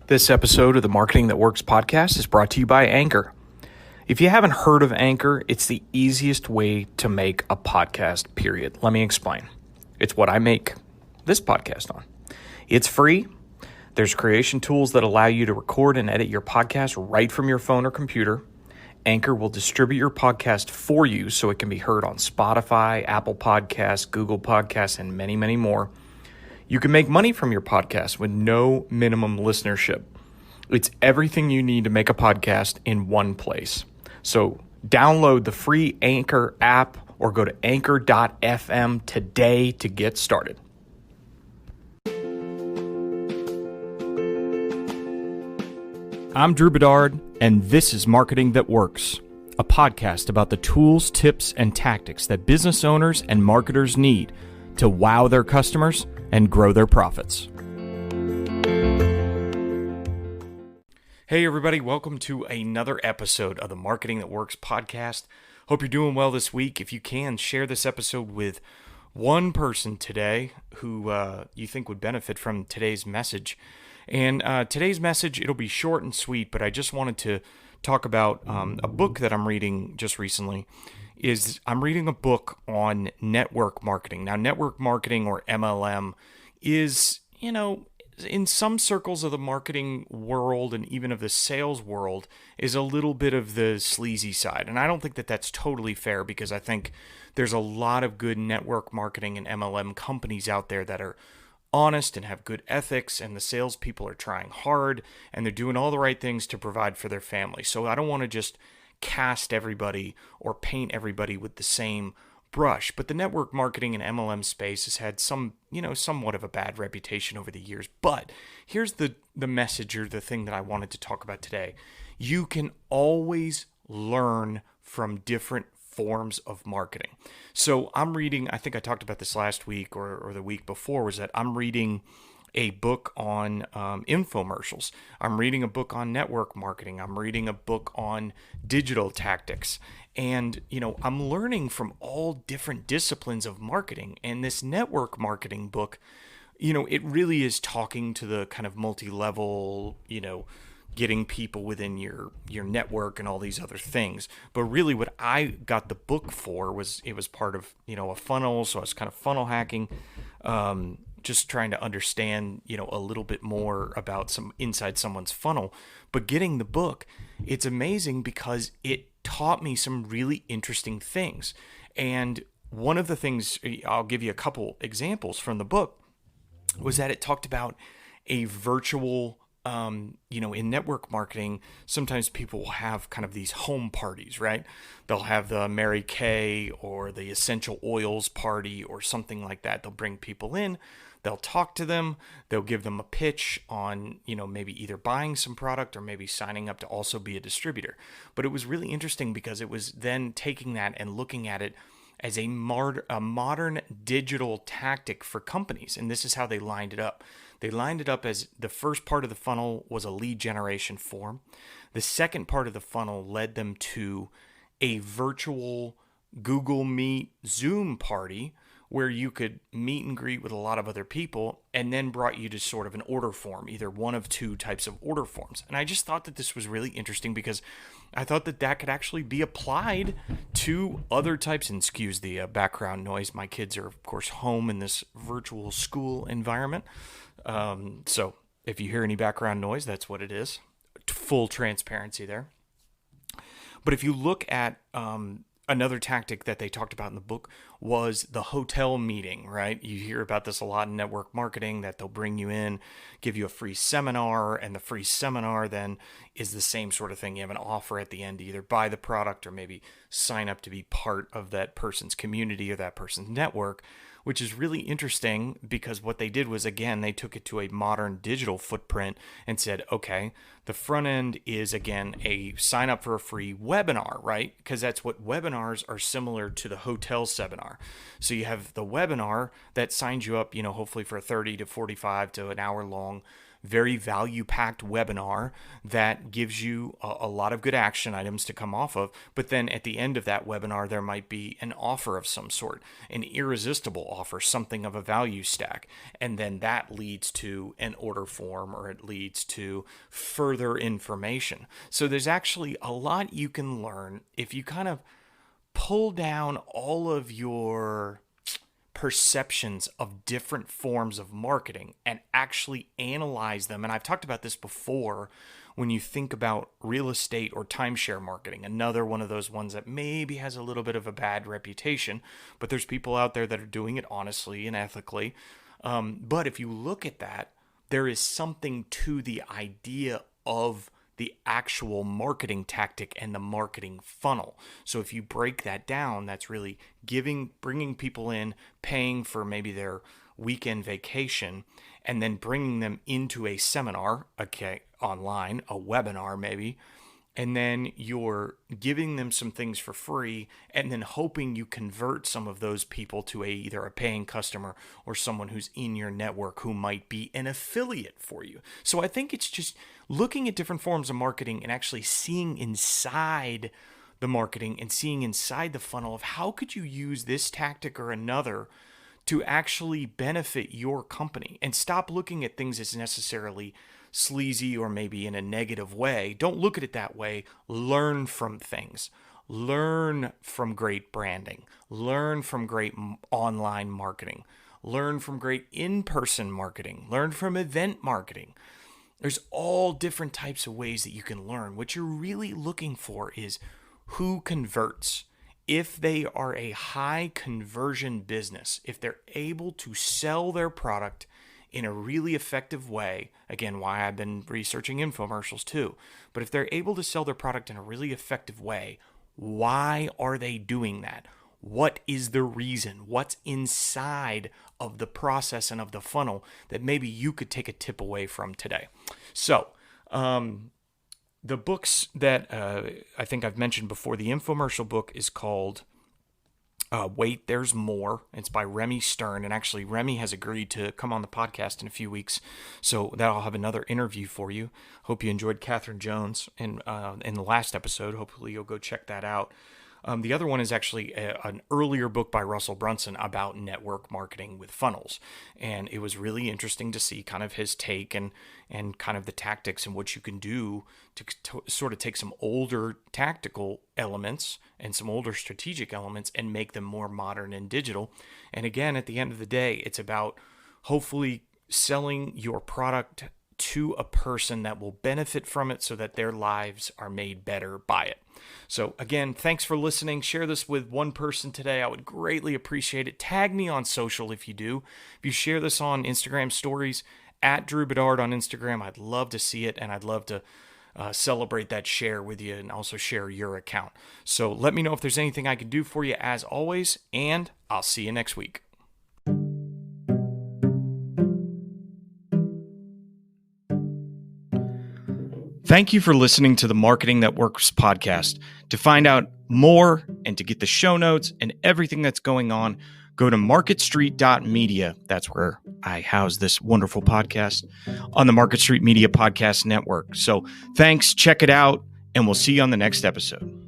This episode of the Marketing That Works podcast is brought to you by Anchor. If you haven't heard of Anchor, it's the easiest way to make a podcast, period. Let me explain. It's what I make this podcast on. It's free. There's creation tools that allow you to record and edit your podcast right from your phone or computer. Anchor will distribute your podcast for you so it can be heard on Spotify, Apple Podcasts, Google Podcasts, and many, many more. You can make money from your podcast with no minimum listenership. It's everything you need to make a podcast in one place. So download the free Anchor app or go to anchor.fm today to get started. I'm Drew Bedard, and this is Marketing That Works, a podcast about the tools, tips, and tactics that business owners and marketers need to wow their customers and grow their profits. Hey everybody, welcome to another episode of the Marketing That Works podcast. Hope you're doing well this week. If you can, share this episode with one person today who you think would benefit from today's message. And today's message, it'll be short and sweet, but I just wanted to talk about a book that I'm reading just recently. I'm reading a book on network marketing. Now, network marketing, or MLM, is, in some circles of the marketing world and even of the sales world, is a little bit of the sleazy side. And I don't think that that's totally fair, because I think there's a lot of good network marketing and MLM companies out there that are honest and have good ethics, and the salespeople are trying hard and they're doing all the right things to provide for their family. So I don't want to just cast everybody or paint everybody with the same brush. But the network marketing and MLM space has had somewhat of a bad reputation over the years. But here's the message, or the thing that I wanted to talk about today. You can always learn from different forms of marketing. So I'm reading, I think I talked about this last week or the week before, was that I'm reading a book on infomercials. I'm reading a book on network marketing. I'm reading a book on digital tactics. And, I'm learning from all different disciplines of marketing. And this network marketing book, it really is talking to the kind of multi-level, getting people within your network and all these other things. But really what I got the book for was, it was part of, a funnel. So I was kind of funnel hacking, just trying to understand, a little bit more about some inside someone's funnel. But getting the book, it's amazing because it taught me some really interesting things. And one of the things, I'll give you a couple examples from the book, was that it talked about a virtual, in network marketing, sometimes people will have kind of these home parties, right? They'll have the Mary Kay or the essential oils party or something like that. They'll bring people in, they'll talk to them, they'll give them a pitch on, maybe either buying some product or maybe signing up to also be a distributor. But it was really interesting because it was then taking that and looking at it as a modern digital tactic for companies. And this is how they lined it up. They lined it up as the first part of the funnel was a lead generation form. The second part of the funnel led them to a virtual Google Meet Zoom party where you could meet and greet with a lot of other people, and then brought you to sort of an order form, either one of two types of order forms. And I just thought that this was really interesting because I thought that could actually be applied to other types. And excuse the background noise. My kids are, of course, home in this virtual school environment. So if you hear any background noise, that's what it is. Full transparency there. But if you look at another tactic that they talked about in the book was the hotel meeting, right? You hear about this a lot in network marketing, that they'll bring you in, give you a free seminar, and the free seminar then is the same sort of thing. You have an offer at the end to either buy the product or maybe sign up to be part of that person's community or that person's network, which is really interesting because what they did was, again, they took it to a modern digital footprint and said, okay, the front end is, again, a sign up for a free webinar, right? Because that's what webinars are similar to the hotel seminar. So you have the webinar that signs you up, hopefully for a 30 to 45 to an hour long very value-packed webinar that gives you a lot of good action items to come off of. But then at the end of that webinar, there might be an offer of some sort, an irresistible offer, something of a value stack. And then that leads to an order form, or it leads to further information. So there's actually a lot you can learn if you kind of pull down all of your perceptions of different forms of marketing and actually analyze them. And I've talked about this before when you think about real estate or timeshare marketing, another one of those ones that maybe has a little bit of a bad reputation, but there's people out there that are doing it honestly and ethically. But if you look at that, there is something to the idea of the actual marketing tactic and the marketing funnel. So if you break that down, that's really bringing people in, paying for maybe their weekend vacation, and then bringing them into a seminar, online, a webinar maybe, and then you're giving them some things for free, and then hoping you convert some of those people to either a paying customer or someone who's in your network who might be an affiliate for you. So I think it's just looking at different forms of marketing and actually seeing inside the marketing and seeing inside the funnel of how could you use this tactic or another to actually benefit your company, and stop looking at things as necessarily sleazy or maybe in a negative way. Don't look at it that way. Learn from things. Learn from great branding. Learn from great online marketing. Learn from great in-person marketing. Learn from event marketing. There's all different types of ways that you can learn. What you're really looking for is who converts. If they are a high conversion business, if they're able to sell their product in a really effective way, again, why I've been researching infomercials too, but if they're able to sell their product in a really effective way, why are they doing that? What is the reason? What's inside of the process and of the funnel that maybe you could take a tip away from today? So, the books that I think I've mentioned before, the infomercial book is called Wait, There's More. It's by Remy Stern. And actually, Remy has agreed to come on the podcast in a few weeks. So that I'll have another interview for you. Hope you enjoyed Catherine Jones in the last episode. Hopefully you'll go check that out. The other one is actually an earlier book by Russell Brunson about network marketing with funnels. And it was really interesting to see kind of his take and kind of the tactics and what you can do to sort of take some older tactical elements and some older strategic elements and make them more modern and digital. And again, at the end of the day, it's about hopefully selling your product to a person that will benefit from it so that their lives are made better by it. So again, thanks for listening. Share this with one person today. I would greatly appreciate it. Tag me on social if you do. If you share this on Instagram stories, at Drew Bedard on Instagram, I'd love to see it, and I'd love to celebrate that share with you and also share your account. So let me know if there's anything I can do for you as always, and I'll see you next week. Thank you for listening to the Marketing That Works podcast. To find out more and to get the show notes and everything that's going on, go to marketstreet.media. That's where I house this wonderful podcast on the Market Street Media Podcast Network. So thanks, check it out, and we'll see you on the next episode.